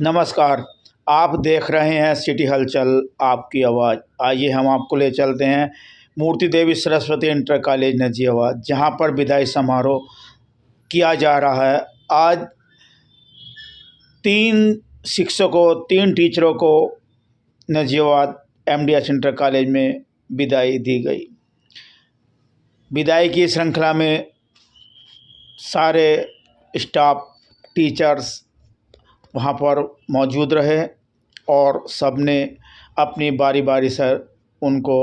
नमस्कार, आप देख रहे हैं सिटी हलचल आपकी आवाज़। आइए हम आपको ले चलते हैं मूर्ति देवी सरस्वती इंटर कॉलेज नजीबाबाद, जहां पर विदाई समारोह किया जा रहा है। आज 3 टीचरों को नजीबाबाद MDS इंटर कॉलेज में विदाई दी गई। विदाई की श्रृंखला में सारे स्टाफ टीचर्स वहाँ पर मौजूद रहे और सबने अपनी बारी बारी से उनको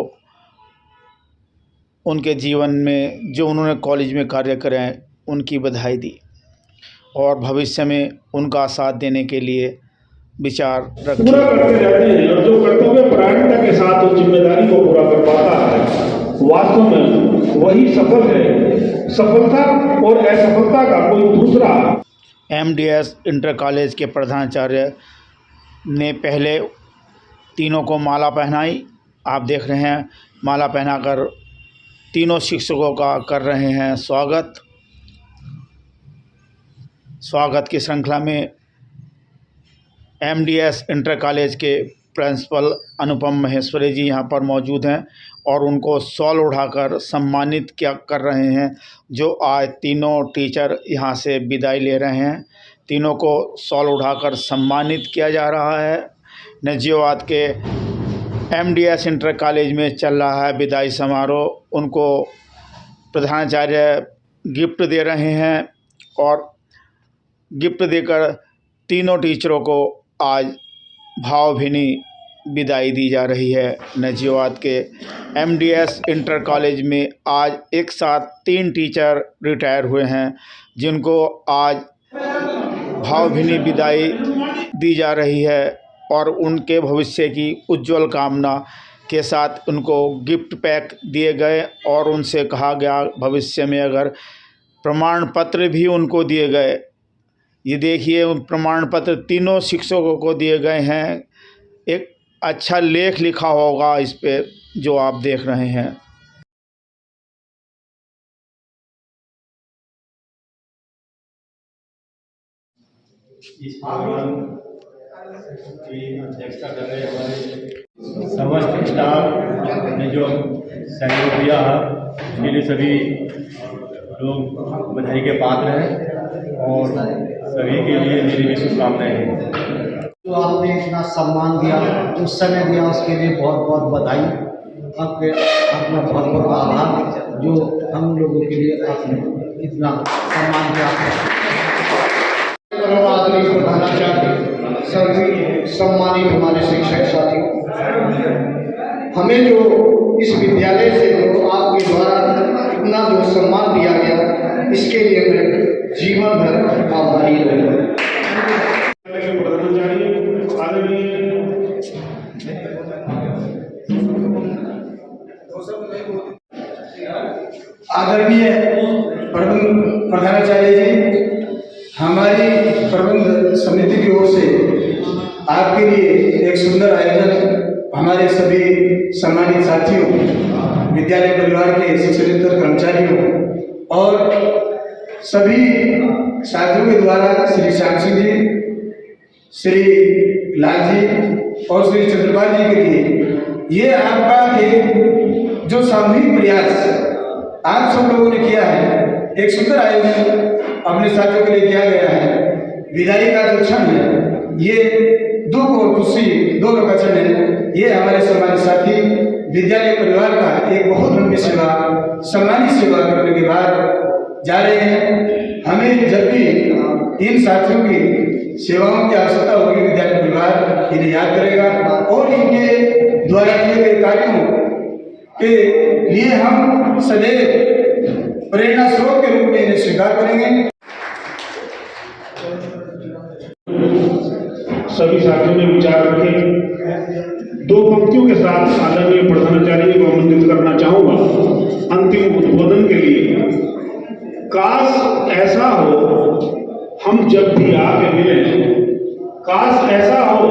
उनके जीवन में जो उन्होंने कॉलेज में कार्य करे हैं उनकी बधाई दी और भविष्य में उनका साथ देने के लिए विचार रखे। पूरा करते रहते हैं और जो कर्तव्य परायणता के साथ उस जिम्मेदारी को पूरा कर पाता है, वास्तव में वही सफल है। सफलता और असफलता का कोई दूसरा। MDS इंटर कॉलेज के प्रधानाचार्य ने पहले तीनों को माला पहनाई। आप देख रहे हैं माला पहनाकर तीनों शिक्षकों का कर रहे हैं स्वागत की श्रृंखला में MDS इंटर कॉलेज के प्रिंसिपल अनुपम महेश्वरी जी यहाँ पर मौजूद हैं और उनको शॉल उठाकर सम्मानित कर रहे हैं। जो आज तीनों टीचर यहाँ से विदाई ले रहे हैं, तीनों को शॉल उठाकर सम्मानित किया जा रहा है। नजीबाबाद के MDS इंटर कॉलेज में चल रहा है विदाई समारोह। उनको प्रधानाचार्य गिफ्ट दे रहे हैं और गिफ्ट देकर तीनों टीचरों को आज भावभीनी विदाई दी जा रही है। नजीबाबाद के MDS इंटर कॉलेज में आज एक साथ 3 टीचर रिटायर हुए हैं, जिनको आज भावभीनी विदाई दी जा रही है और उनके भविष्य की उज्जवल कामना के साथ उनको गिफ्ट पैक दिए गए और उनसे कहा गया भविष्य में अगर प्रमाण पत्र भी उनको दिए गए। ये देखिए उन प्रमाण पत्र तीनों शिक्षकों को दिए गए हैं। एक अच्छा लेख लिखा होगा इस पे जो आप देख रहे हैं। इस प्रोग्राम की अध्यक्षता कर रहे हमारे समस्त स्टाफ ने जो सहयोग दिया है उसके लिए सभी लोग बधाई के पात्र हैं और सभी के लिए मेरी भी शुभकामनाएं हैं। जो आपने इतना सम्मान दिया, जो समय दिया, उसके लिए बहुत बहुत बधाई। आपका बहुत बहुत आभार जो हम लोगों के लिए आपने इतना सम्मान दिया। प्रधानाचार्य, सभी सम्मानित हमारे शिक्षक साथी, हमें जो इस विद्यालय से जो आपके द्वारा इतना जो सम्मान दिया गया, इसके लिए मैं जीवन भर आभारी रहूँगा। आदरणीय प्रधानाचार्य जी, हमारी प्रबंध समिति की ओर से आपके लिए एक सुंदर आयोजन हमारे सभी सम्मानित साथियों, विद्यालय परिवार के शिक्षकेतर कर्मचारियों और सभी साथियों के द्वारा श्री साक्षी जी, श्री लाल जी और श्री चंद्रपाल जी के लिए ये आपका एक जो सामूहिक प्रयास आप सब लोगों ने किया है, एक सुंदर आयोजन अपने साथियों के लिए किया गया है। विदाई का जो क्षण है ये दुख और खुशी दोनों का क्षण है। ये हमारे सम्मानित साथी विद्यालय परिवार का एक बहुत लंबी सेवा, सम्मानित सेवा करने के बाद जा रहे हैं। हमें जब भी इन साथियों की सेवाओं की आवश्यकता होगी, विद्यालय परिवार इन्हें याद करेगा और इनके द्वारा किए गए कार्यों के लिए हम सदैव प्रेरणा स्रोत के रूप में इन्हें स्वीकार करेंगे। सभी साथियों ने विचार रखे। 2 पंक्तियों के साथ आदरणीय प्रधानाचार्य को आमंत्रित करना चाहूंगा अंतिम उद्बोधन के लिए। काश ऐसा हो हम जब भी आके मिले, काश ऐसा हो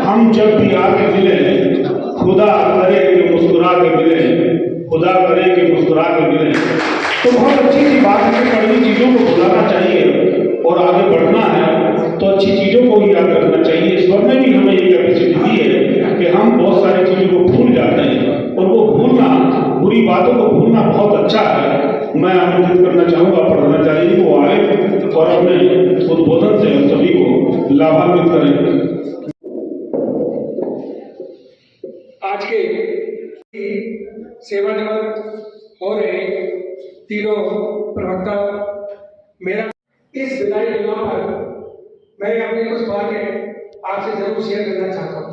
हम जब भी आके मिले, खुदा करे कि मुस्कुरा के मिले, खुदा करे कि मुस्कुरा के मिले। तो बहुत अच्छी सी बात है, कड़वी चीज़ों को भुलाना चाहिए और आगे बढ़ना है तो अच्छी चीज़ों को ही याद रखना चाहिए। ईश्वर ने भी हमें ये कैपेसिटी दी है कि हम बहुत सारी चीज़ों को भूल जाते हैं, और वो भूलना, बुरी बातों को भूलना बहुत अच्छा है। मैं आमंत्रित करना चाहूँगा प्रधानाचार्य जी को आए और अपने उद्बोधन से हम सभी को लाभान्वित करें। आज के सेवानिवृत्त हो रहे तीनों प्रवक्ता, मेरा इस विदाई दिवस पर मैं अपनी कुछ बातें आपसे जरूर शेयर करना चाहता हूँ।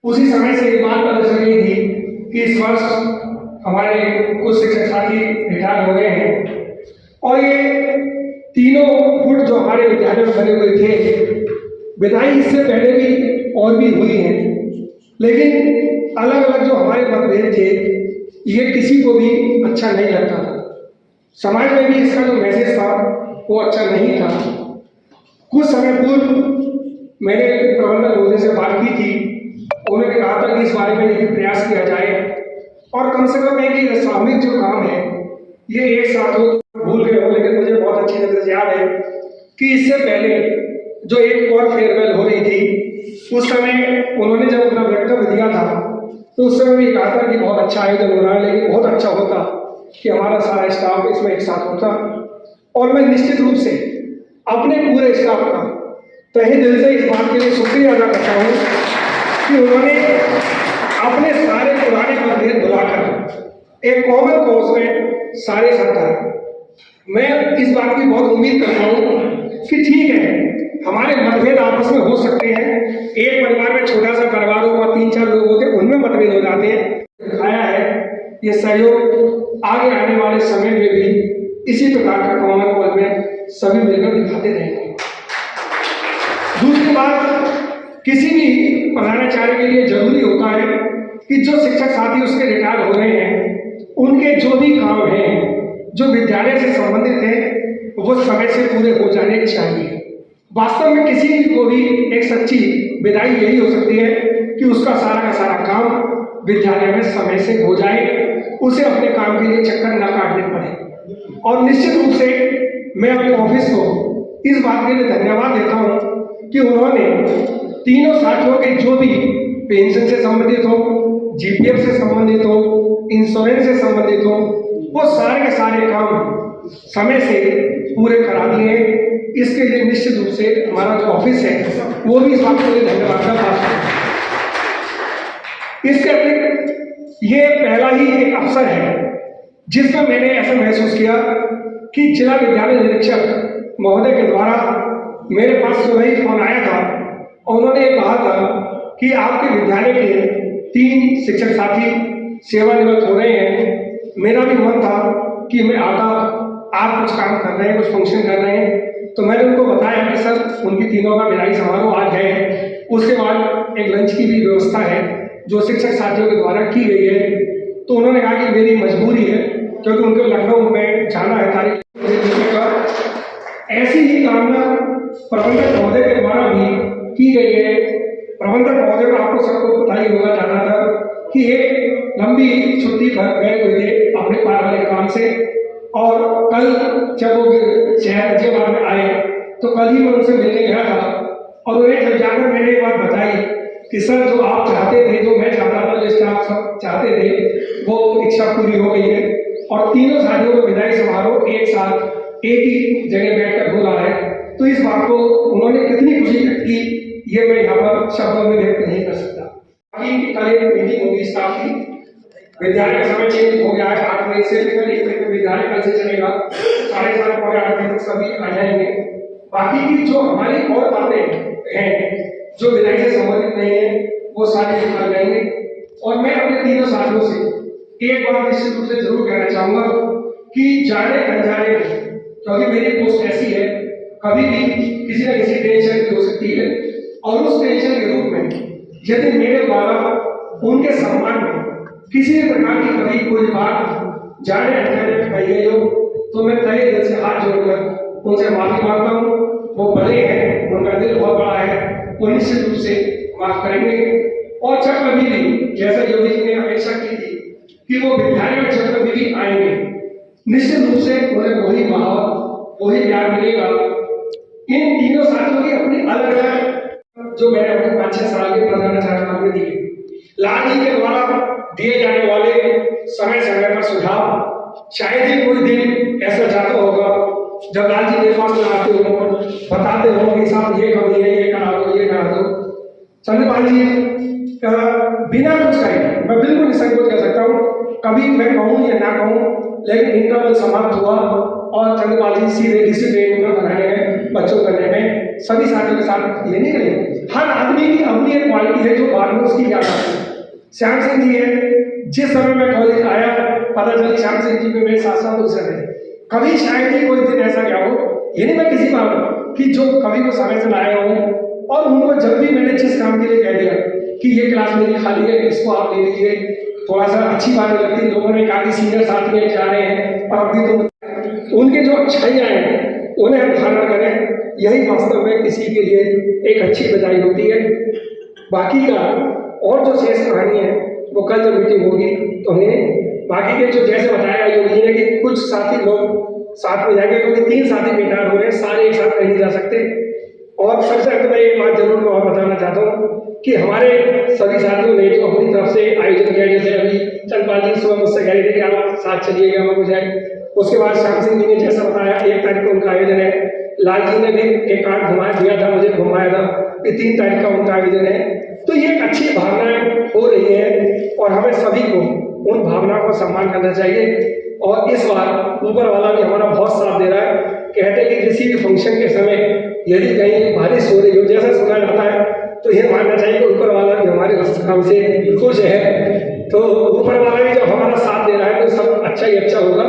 उसी समय से एक बात पता चल रही थी कि इस वर्ष हमारे कुछ शिक्षक साथी रिटायर हो गए हैं, और ये तीनों गुट जो हमारे विद्यालय में बने हुए थे, विदाई इससे पहले भी और भी हुई है, लेकिन अलग अलग जो हमारे मतभेद थे ये किसी को भी अच्छा नहीं लगता था। समाज में भी इसका जो मैसेज था वो अच्छा नहीं था। कुछ समय पूर्व मैंने प्रबंधक महोदय से बात की थी, उन्होंने कहा था कि इस बारे में एक प्रयास किया जाए, और कम से कम एक सामूहिक जो काम है ये एक साथ हो। भूल गए हो, लेकिन मुझे बहुत अच्छी तरह से याद है कि इससे पहले जो एक और फेयरवेल हो रही थी, उस समय उन्होंने जब अपना वक्तव्य दिया था तो उस समय भी कहा था कि बहुत अच्छा आयोजन हो रहा है, लेकिन बहुत अच्छा होता कि हमारा सारा स्टाफ इसमें एक साथ होता। और मैं निश्चित रूप से अपने पूरे स्टाफ का तहे दिल से इस बात के लिए शुक्रिया अदा करता हूँ कि उन्होंने अपने सारे पुराने मतभेद भुलाकर एक कॉमन कॉज में सारे साथ आए। मैं इस बात की बहुत उम्मीद करता हूँ कि ठीक है, हमारे मतभेद आपस में हो सकते हैं। एक परिवार में छोटा सा परिवार हो और 3-4 लोग होते हैं, उनमें मतभेद हो जाते हैं। दिखाया है ये सहयोग आगे आने वाले समय में भी इसी प्रकार का कॉमन कॉज में सभी मिलकर दिखाते रहेंगे। दूसरी बात, किसी भी प्रधानाचार्य के लिए जरूरी होता है कि जो शिक्षक साथी उसके रिटायर हो रहे हैं, उनके जो भी काम हैं जो विद्यालय से संबंधित है वो समय से पूरे हो जाने चाहिए। वास्तव में किसी भी को भी एक सच्ची विदाई यही हो सकती है कि उसका सारा का सारा काम विद्यालय में समय से हो जाए, उसे अपने काम के लिए चक्कर न काटने पड़े। और निश्चित रूप से मैं अपने ऑफिस को इस बात के लिए धन्यवाद देता हूँ कि उन्होंने तीनों साथियों के जो भी पेंशन से संबंधित हो, जीपीएफ से संबंधित हो, इंश्योरेंस से संबंधित हो, वो सारे के सारे काम समय से पूरे करा दिए। इसके लिए निश्चित रूप से हमारा जो ऑफिस है वो भी इस बात के लिए धन्यवाद करता है। इसके अतिरिक्त ये पहला ही एक अवसर है जिसमें मैंने ऐसा महसूस किया कि जिला विद्यालय निरीक्षक महोदय के द्वारा मेरे पास सुबह ही फोन आया था और उन्होंने कहा था कि आपके विद्यालय के 3 शिक्षक साथी सेवानिवृत्त हो रहे हैं। मेरा भी मन था कि मैं आता, आप कुछ काम कर रहे हैं, कुछ फंक्शन कर रहे हैं, तो मैंने उनको बताया कि सर उनकी तीनों का विदाई समारोह आज है, उसके बाद एक लंच की भी व्यवस्था है जो शिक्षक साथियों के द्वारा की गई है। तो उन्होंने कहा कि मेरी मजबूरी है क्योंकि उनको लखनऊ में जाना है तारीख। ऐसी ही कामना प्रबंधक महोदय के द्वारा भी की गई है। प्रबंधक महोदय को आपको सबको पता ही होगा, जाना था कि एक लंबी छुट्टी पर गए हुए थे अपने कार्यालय काम से, और कल जब वो शहर गाजियाबाद में आए तो कल ही मैं उनसे मिलने गया था और उन्हें जब जाकर मैंने ये बात बताई कि सर जो आप चाहते थे, जो मैं चाहता था, जो स्टाफ सब चाहते थे, वो इच्छा पूरी हो गई है और तीनों साथियों का विदाई समारोह एक साथ एक ही जगह बैठकर हो रहा है। तो इस बात को उन्होंने कितनी खुशी व्यक्त की ये मैं यहाँ पर शब्दों में व्यक्त नहीं कर सकता। बाकी कल एक मीटिंग होगी स्टाफ की, विद्यालय का समय चेंज हो गया है, 8 बजे से लेकर 1 बजे तक विद्यालय कल से चलेगा, 7:30 पौने 8 बजे तक सभी आ जाएंगे। बाकी की जो हमारी और बातें हैं जो विदाई से संबंधित नहीं है वो सारी निकाल जाएंगे। और मैं अपने तीनों साथियों से एक बात निश्चित रूप से जरूर कहना चाहूंगा कि जाने अनजाने क्योंकि मेरी पोस्ट ऐसी है, कभी भी किसी न किसी टेंशन की हो सकती है, और उस टेंशन के रूप में यदि मेरे द्वारा उनके सम्मान में किसी भी प्रकार की कभी कोई बात जाने अनजाने में कही गई हो तो मैं तहे दिल से हाथ जोड़कर उनसे माफी मांगता हूँ। वो बड़े हैं, उनका दिल बहुत बड़ा है, वो निश्चित रूप से माफ करेंगे। और जब कभी भी जैसा योगी जी ने अपेक्षा की थी कि वो विद्यालय में जब कभी भी आएंगे निश्चित रूप से उन्हें वही माहौल, वही प्यार मिलेगा। इन तीनों साथियों की अपनी अलग अलग जो मैंने अपने 5-6 साल के प्रधानाचार्य काल में दिए। लाल जी के द्वारा दिए जाने वाले समय समय पर सुझाव शायद ही कोई दिन ऐसा जाता होगा जब लाल जी मेरे पास में आते हो, बताते हो कि साहब ये कमी है, ये करा दो, ये करा दो। चंद्रपाल जी बिना कुछ कहे, मैं बिल्कुल निसंकोच कह सकता हूँ, कभी मैं कहूँ या ना कहूँ, लेकिन इंटरवल समाप्त हुआ और चंद्रपाल जी सीधे डिसिप्लिन में बनाए हैं बच्चों करने में, सभी साथियों के साथ ये नहीं करें। हर आदमी की अपनी एक क्वालिटी है जो बाद में उसकी याद आती है। श्याम सिंह जी है, जिस समय मैं कॉलेज आया पता चली श्याम सिंह जी में मेरे साथ साथ दूसरे थे। कभी शायद ही कोई दिन ऐसा क्या हो, ये नहीं मैं किसी बात कि जो कभी को समय से लाया हूँ, और उनको जब भी मैंने जिस काम के लिए कह दिया कि ये क्लास मेरी खाली है, इसको आप ले लीजिए, थोड़ा सा अच्छी बात लगती है, लोगों ने काफी सीनियर साथी में जा रहे हैं और अभी तो उनके जो अच्छाइयाँ हैं उन्हें हम धारण करें, यही वास्तव में किसी के लिए एक अच्छी बधाई होती है। बाकी का और जो शेष कहानी है वो कल जब मीटिंग होगी तो हमें बाकी के जो जैसे बताया योगी ने कि कुछ साथी लोग साथ में जाएंगे, क्योंकि 3 साथी बेकार हो रहे हैं, सारे एक साथ कहीं नहीं जा सकते। और सबसे पहले मैं एक बात जरूर मैं बताना चाहता हूँ कि हमारे सभी साथियों ने जो अपनी तरफ से आयोजन किया, जैसे अभी चंद्रपाल जी सुबह मुझसे कह रहे थे कि आप साथ चलिएगा हो जाए, उसके बाद श्याम सिंह जी ने जैसा बताया 1 तारीख को उनका आयोजन है, लाल जी ने भी एक कार्ड घुमाया दिया था, मुझे घुमाया था कि 3 तारीख का उनका आयोजन है। तो ये एक अच्छी भावनाएं हो रही है और हमें सभी को उन भावनाओं को सम्मान करना चाहिए। और इस बार ऊपर वाला भी हमारा बहुत साथ दे रहा है। कहते हैं कि किसी भी फंक्शन के समय यदि कहीं बारिश हो रही हो, जैसा सुना जाता है, तो यह मानना चाहिए कि ऊपर वाला भी हमारे काम से खुश है। तो ऊपर वाला भी जब हमारा साथ दे रहा है तो सब अच्छा ही अच्छा होगा।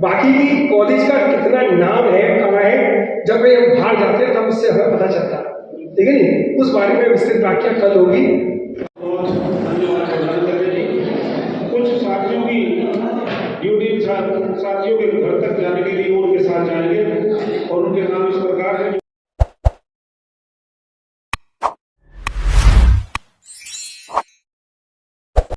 बाकी की कॉलेज का कितना नाम है, कहाँ है, जब वे बाहर जाते हैं तब उससे हमें पता चलता है, ठीक है नहीं। उस बारे में विस्तृत व्याख्या कल होगी।